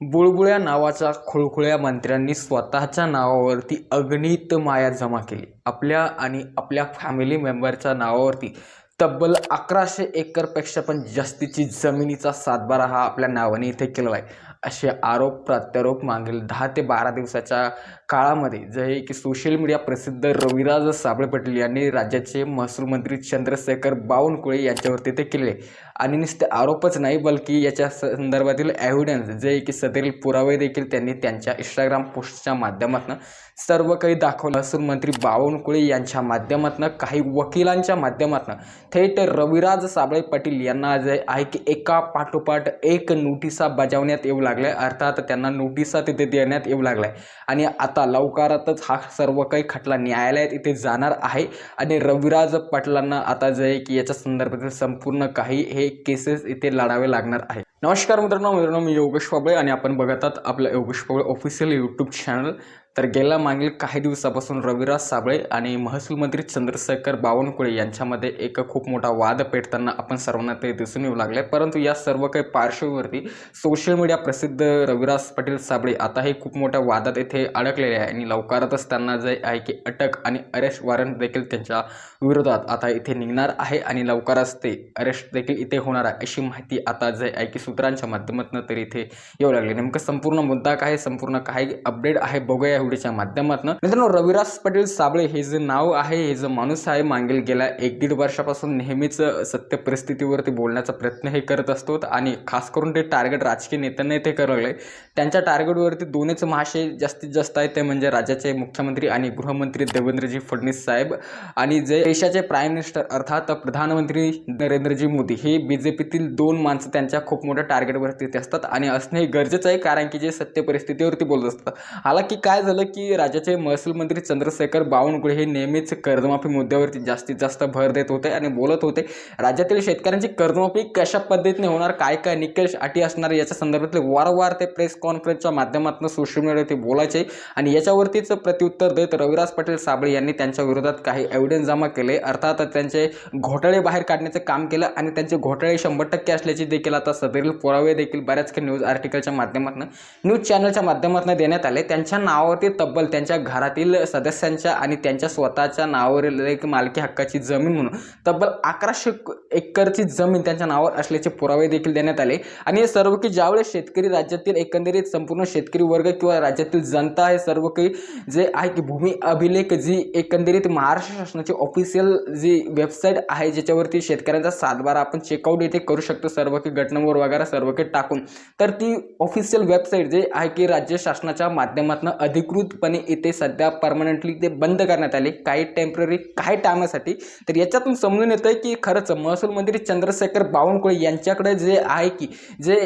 बुळबुळ्या नावाच्या खुळखुळ्या मंत्र्यांनी स्वतःच्या नावावरती अगणित माया जमा केली. आपल्या आणि आपल्या फॅमिली मेंबरच्या नावावरती तब्बल 1100 एकरपेक्षा पण जास्तीची जमिनीचा सातबारा हा आपल्या नावाने इथे केलेला आहे. असे आरोप प्रत्यारोप मागील 10 ते 12 दिवसाच्या काळामध्ये जे की सोशल मीडिया प्रसिद्ध रविराज साबळे पाटील यांनी राज्याचे महसूल मंत्री चंद्रशेखर बावनकुळे यांच्यावरती ते केले. आणि नुसते आरोपच नाही, बल्कि याच्या संदर्भातील एव्हिडन्स जे की सदरील पुरावे देखील त्यांनी त्यांच्या इंस्टाग्राम पोस्टच्या माध्यमातून सर्व काही दाखवलं. महसूल मंत्री बावनकुळे यांच्या माध्यमातून काही वकिलांच्या माध्यमातून थेट रविराज साबळे पाटील यांना जे आहे की एका पाठोपाठ एक नोटिसा बजावण्यात येऊ लागल्या. अर्थात त्यांना नोटिसा तिथे देण्यात येऊ लागल्या आणि आता लवकरातच हा सर्व काही खटला न्यायालयात इथे जाणार आहे आणि रविराज पाटलांना आता जे आहे की याच्या संदर्भातील संपूर्ण काही हे केसेस इथे लढावे लागणार आहे. नमस्कार मित्रांनो, मी योगेश पाबळे आणि आपण बघत आहात आपलं Yogesh Pabale official YouTube channel. तर गेल्या मागील काही दिवसापासून रविराज साबळे आणि महसूल मंत्री चंद्रशेखर बावनकुळे यांच्यामध्ये एक खूप मोठा वाद पेटताना आपण सर्वांना ते दिसून येऊ लागले. परंतु या सर्व काही पार्श्वभूमीवरती सोशल मीडिया प्रसिद्ध रविराज पाटील साबळे आता हे खूप मोठ्या वादात येथे अडकलेले आहे आणि लवकरच त्यांना जे आहे की अटक आणि अरेस्ट वॉरंट देखील त्यांच्या विरोधात आता इथे निघणार आहे आणि लवकरच ते अरेस्ट देखील इथे होणार आहे अशी माहिती आता जे आहे की सूत्रांच्या माध्यमातून तरी इथे येऊ लागले. नेमकं संपूर्ण मुद्दा काय, संपूर्ण काय अपडेट आहे बघूया व्हिडिओच्या माध्यमातून. मित्रांनो, रविराज पाटील साबळे हे जे नाव आहे, हे जो माणूस आहे, मागील गेल्या 1-1.5 वर्षापासून नेहमीच सत्य परिस्थितीवरती बोलण्याचा प्रयत्न हे करत असतो आणि खास करून ते टार्गेट राजकीय नेत्यांना ते करवले. त्यांच्या टार्गेटवरती दोनच महाशय जास्तीत जास्त आहेत, ते म्हणजे राज्याचे मुख्यमंत्री आणि गृहमंत्री देवेंद्रजी फडणवीस साहेब आणि जे देशाचे प्राईम मिनिस्टर अर्थात प्रधानमंत्री नरेंद्रजी मोदी. हे बीजेपीतील 2 माणसं त्यांच्या खूप मोठ्या टार्गेटवरती असतात आणि असणे गरजेचं आहे, कारण की जे सत्य परिस्थितीवरती बोलत असतात. हालाकी काय झालं की राज्याचे महसूल मंत्री चंद्रशेखर बावनकुळे हे नेहमीच कर्जमाफी मुद्द्यावरती जास्तीत जास्त भर देत होते आणि बोलत होते राज्यातील शेतकऱ्यांची कर्जमाफी कशा पद्धतीने होणार, काय काय निकष अटी असणार याच्या संदर्भातले वारंवार ते प्रेस कॉन्फरन्सच्या माध्यमातून सोशल मीडियावरती बोलायचे आणि याच्यावरतीच प्रत्युत्तर देत रविराज पाटील साबळे यांनी त्यांच्या विरोधात काही एव्हिडन्स जमा केले. अर्थात त्यांचे घोटाळे बाहेर काढण्याचं काम केलं आणि त्यांचे घोटाळे 100% असल्याचे देखील आता सदरील पुरावे देखील बऱ्याच काही न्यूज आर्टिकलच्या माध्यमातून न्यूज चॅनलच्या माध्यमातून देण्यात आले. त्यांच्या नावावरती तब्बल त्यांच्या घरातील सदस्यांच्या आणि त्यांच्या स्वतःच्या नावावरील एक मालकी हक्काची जमीन म्हणून तब्बल 1100 एकरची जमीन त्यांच्या नावावर असल्याचे पुरावे देखील देण्यात आले. आणि हे सर्व की ज्यावेळेस शेतकरी राज्यातील एकंदरीत संपूर्ण शेतकरी वर्ग किंवा राज्यातील जनता हे सर्व काही जे आहे की भूमी अभिलेख जी एकंदरीत महाराष्ट्र शासनाची ऑफिशियल जी वेबसाईट आहे ज्याच्यावरती शेतकऱ्यांचा सातबारा आपण चेकआउट इथे करू शकतो सर्व काही घटनांवर वगैरे सर्व काही टाकून, तर ती ऑफिशियल वेबसाईट जे आहे की राज्य शासनाच्या माध्यमातून अधिकृतपणे इथे सध्या परमनंटली ते बंद करण्यात आले, काही टेम्पररी काही टायमासाठी. तर याच्यातून समजून येतं की खरंच महसूल मंत्री चंद्रशेखर बावनकुळे यांच्याकडे जे आहे की जे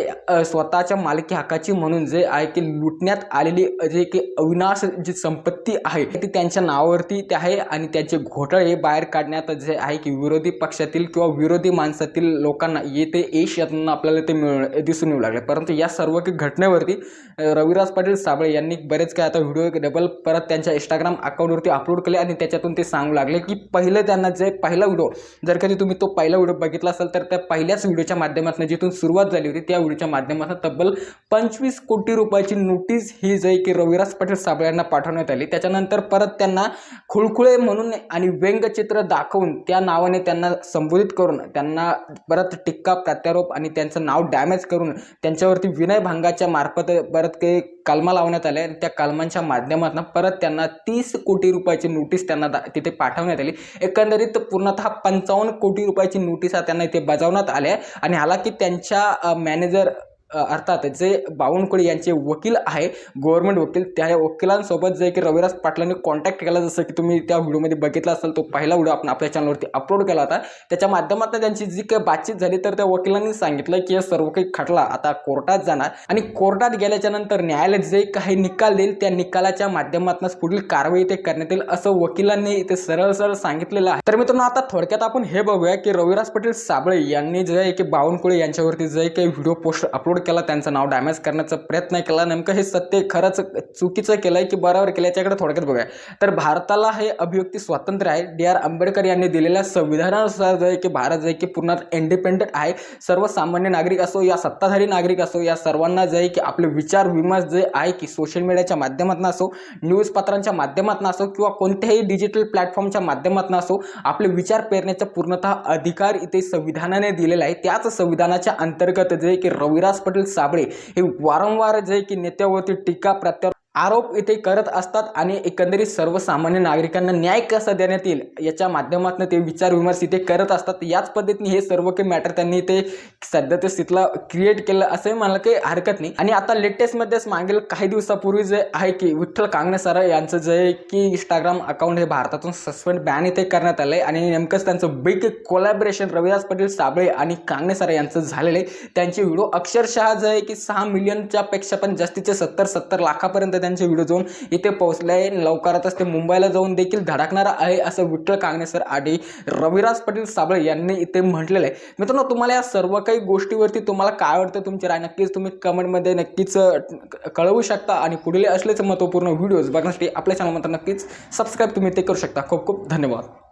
स्वतःच्या मालकी हक्काची म्हणून जे आहे की लुटण्यात आलेली जे की अविनाश जी संपत्ती आहे ती त्यांच्या नावावरती ते आहे आणि त्यांचे घोटाळे बाहेर काढण्यात जे आहे की विरोधी पक्षातील किंवा विरोधी माणसातील लोकांना येते यश यातून आपल्याला ते दिसून येऊ लागले. परंतु या सर्व घटनेवरती रविराज पाटील साबळे यांनी बरेच काय आता व्हिडिओ डबल परत त्यांच्या इंस्टाग्राम अकाउंटवरती अपलोड केले आणि त्याच्यातून ते सांगू लागले की पहिलं त्यांना जे पहिला व्हिडिओ, जर कधी तुम्ही तो पहिला व्हिडिओ बघितला असेल तर त्या पहिल्याच व्हिडिओच्या माध्यमातून जिथून सुरुवात झाली होती त्या व्हिडिओच्या माध्यमातून तब्बल 25 कोटी रुपयाची नोटीस ही जे की रविराज पाटील साबळे यांना पाठवण्यात आली. त्याच्यानंतर परत त्यांना खुळखुळे म्हणून आणि व्यंगचित्र दाखवून त्या नावाने त्यांना संबोधित करून त्यांना परत टिक्का प्रत्यारोप आणि त्यांचं नाव डॅमेज करून त्यांच्यावरती विनयभंगाच्या मार्फत परत काही कलमा लावण्यात आल्या आणि त्या कलमांच्या माध्यमातून परत त्यांना 30 कोटी रुपयाची नोटीस त्यांना तिथे पाठवण्यात आली. एकंदरीत पूर्णतः 55 कोटी रुपयाची नोटीस त्यांना इथे बजावण्यात आल्या आणि हालाकी त्यांच्या मॅनेजर अर्थात जे बावनकुळे यांचे वकील आहे, गव्हर्नमेंट वकील, त्या वकिलांसोबत जे की रविराज पाटलांनी कॉन्टॅक्ट केला, जसं की तुम्ही त्या व्हिडिओमध्ये बघितला असेल तो पहिला व्हिडिओ आपण आपल्या चॅनलवरती अपलोड केला होता. त्याच्या माध्यमातून त्यांची जी काही बातचीत झाली तर त्या वकिलांनी सांगितलं की हे सर्व काही खटला आता कोर्टात जाणार आणि कोर्टात गेल्याच्या नंतर न्यायालय जे काही निकाल देईल त्या निकालाच्या माध्यमातून पुढील कारवाई ते करण्यात येईल असं वकिलांनी इथे सरळ सरळ सांगितलेलं आहे. तर मित्रांनो, आता थोडक्यात आपण हे बघूया की रविराज पाटील साबळे यांनी जे की बावनकुळे यांच्यावरती जे काही व्हिडिओ पोस्ट अपलोड अपलोड केला, त्यांचं नाव डॅमेज करण्याचा प्रयत्न केला. नेमकं हे सत्य खरंच चुकीचं केलंय की बरोबर केलं याच्याकडे थोडक्यात बघूया. तर भारताला हे अभिव्यक्ती स्वातंत्र्य आहे. D.R. आंबेडकर यांनी दिलेल्या संविधानानुसार जे आहे की भारत जे आहे की पूर्ण इंडिपेंडेंट आहे. सर्वसामान्य नागरिक असो या सत्ताधारी नागरिक असो या सर्वांना जे आहे की आपले विचार विमर्श जे आहे की सोशल मीडियाच्या माध्यमातून असो, न्यूज पत्रांच्या माध्यमातून असो किंवा कोणत्याही डिजिटल प्लॅटफॉर्मच्या माध्यमातून असो, आपले विचार पेरण्याचा पूर्णतः अधिकार इथे संविधानाने दिलेला आहे. त्याच संविधानाच्या अंतर्गत जे आहे की रविराज पाटील साबळे हे वारंवार जे आहे की नेत्यावरती टीका प्रत्यारोप आरोप इथे करत असतात आणि एकंदरीत सर्वसामान्य नागरिकांना न्याय कसा देण्यात येईल याच्या माध्यमातून ते विचार विमर्श इथे करत असतात. याच पद्धतीने हे सर्व काही मॅटर त्यांनी ते सध्याच्या स्थितीला क्रिएट केलं असंही म्हणायला काही हरकत नाही. आणि आता लेटेस्टमध्येच मागील काही दिवसापूर्वी जे आहे की विठ्ठल कांगणे सर यांचं जे आहे की इंस्टाग्राम अकाउंट हे भारतातून सस्पेंड बॅन इथे करण्यात आलंय आणि नेमकंच त्यांचं बिग कोलॅबरेशन रविराज पाटील साबळे आणि कांगणे सर यांचं झालेलं आहे. त्यांचे व्हिडिओ अक्षरशः जे आहे की 6 मिलियनच्या पेक्षा पण जास्तीचे 70 लाखापर्यंत त्यांचे व्हिडिओ जाऊन इथे पोहोचले. लवकरच ते मुंबईला जाऊन देखील धडकणार आहे असं विठ्ठल कांगणे सर आणि रविराज पाटील साबळे यांनी इथे म्हटलेलं आहे. मित्रांनो, तुम्हाला या सर्व काही गोष्टीवरती तुम्हाला काय वाटतं, तुमची राय नक्कीच तुम्ही कमेंटमध्ये नक्कीच कळवू शकता आणि पुढील असलेच महत्त्वपूर्ण व्हिडिओज बघण्यासाठी आपल्या चॅनलमध्ये नक्कीच सबस्क्राईब तुम्ही ते करू शकता. खूप खूप धन्यवाद.